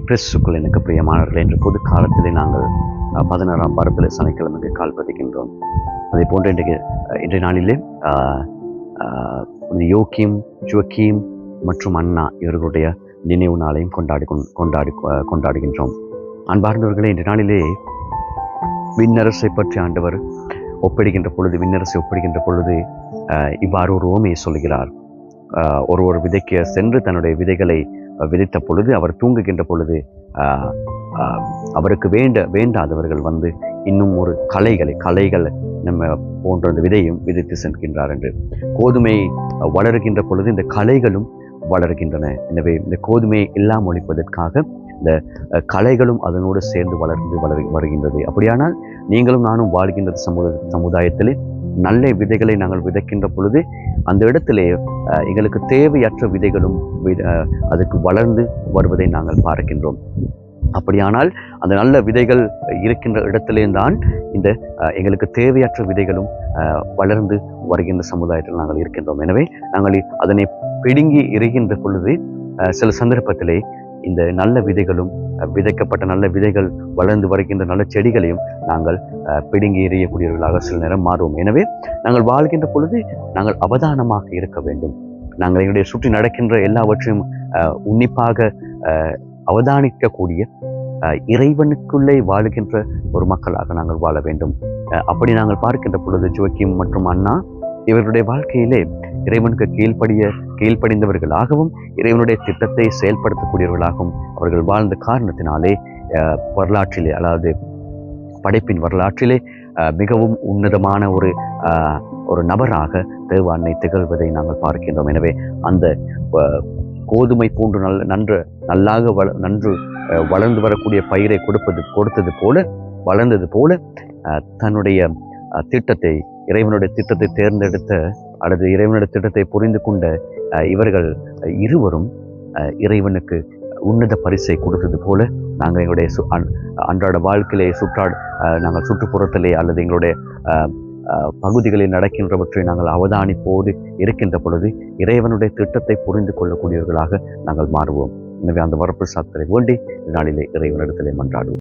கிறிஸ்துக்குள் எனக்கு பிரியமானவர்கள் என்று பொது காலத்திலே நாங்கள் 16ஆம் வாரத்தில் சனிக்கிழமைக்கு கால் பதிக்கின்றோம். அதே போன்று இன்றைய நாளிலே யோக்கிம், ஜோக்கீம் மற்றும் அண்ணா இவர்களுடைய நினைவு நாளையும் கொண்டாடுகின்றோம். அன்பார்ந்தவர்களே, இன்றைய நாளிலே விண்ணரசை பற்றி ஆண்டவர் விண்ணரசை ஒப்பிடுகின்ற பொழுது இவ்வாறு ஒரு உவமையை சொல்கிறார். ஒரு விதைக்க சென்று தன்னுடைய விதைகளை விதைத்த பொழுது, அவர் தூங்குகின்ற பொழுது அவருக்கு வேண்டாதவர்கள் வந்து இன்னும் ஒரு களைகள் நம்ம போன்ற அந்த விதையும் விதைத்து செல்கின்றார் என்று. கோதுமை வளர்கின்ற பொழுது இந்த களைகளும் வளர்கின்றன. எனவே இந்த கோதுமையை எல்லாம் ஒழிப்பதற்காக இந்த களைகளும் அதனோடு சேர்ந்து வருகின்றது. அப்படியானால் நீங்களும் நானும் வாழ்கின்ற சமுதாயத்திலே நல்ல விதைகளை நாங்கள் விதைக்கின்ற பொழுது அந்த இடத்திலே எங்களுக்கு தேவையற்ற விதைகளும் அதுக்கு வளர்ந்து வருவதை நாங்கள் பார்க்கின்றோம். அப்படியானால் அந்த நல்ல விதைகள் இருக்கின்ற இடத்திலே தான் இந்த எங்களுக்கு தேவையற்ற விதைகளும் வளர்ந்து வருகின்ற சமுதாயத்தில் நாங்கள் இருக்கின்றோம். எனவே நாங்கள் அதனை பிடுங்கி எறிகின்ற பொழுது சில சந்தர்ப்பத்திலே இந்த நல்ல விதைகளும் விதைக்கப்பட்ட நல்ல விதைகள் வளர்ந்து வருகின்ற நல்ல செடிகளையும் நாங்கள் பிடுங்கி எறியக்கூடியவர்களாக சில நேரம் மாறுவோம். எனவே நாங்கள் வாழ்கின்ற பொழுது நாங்கள் அவதானமாக இருக்க வேண்டும். நாங்கள் எங்களுடைய சுற்றி நடக்கின்ற எல்லாவற்றையும் உன்னிப்பாக அவதானிக்கக்கூடிய இறைவனுக்குள்ளே வாழுகின்ற ஒரு மக்களாக நாங்கள் வாழ வேண்டும். அப்படி நாங்கள் பார்க்கின்ற பொழுது ஜோக்கிம் மற்றும் அண்ணா இவர்களுடைய வாழ்க்கையிலே இறைவனுக்கு கீழ்ப்படிந்தவர்களாகவும் இறைவனுடைய திட்டத்தை செயல்படுத்தக்கூடியவர்களாகவும் அவர்கள் வாழ்ந்த காரணத்தினாலே வரலாற்றிலே, அதாவது படைப்பின் வரலாற்றிலே மிகவும் உன்னதமான ஒரு நபராக தேவ அன்னை திகழ்வதை நாங்கள் பார்க்கின்றோம். எனவே அந்த கோதுமை போன்று நன்கு வளர்ந்து வரக்கூடிய பயிரை வளர்ந்தது போல தன்னுடைய திட்டத்தை, இறைவனுடைய திட்டத்தை தேர்ந்தெடுத்த அல்லது இறைவனுடைய திட்டத்தை புரிந்து கொண்ட இவர்கள் இருவரும் இறைவனுக்கு உன்னத பரிசை கொடுத்தது போல நாங்கள் எங்களுடைய அன்றாட வாழ்க்கையிலே நாங்கள் சுற்றுப்புறத்திலே அல்லது எங்களுடைய பகுதிகளில் நடக்கின்றவற்றை நாங்கள் அவதானிப்போடு இருக்கின்ற பொழுது இறைவனுடைய திட்டத்தை புரிந்து கொள்ளக்கூடியவர்களாக நாங்கள் மாறுவோம். எனவே அந்த வரப்பிரசாதத்தை வேண்டி நாளிலே இறைவனிடத்திலே மன்றாடுவோம்.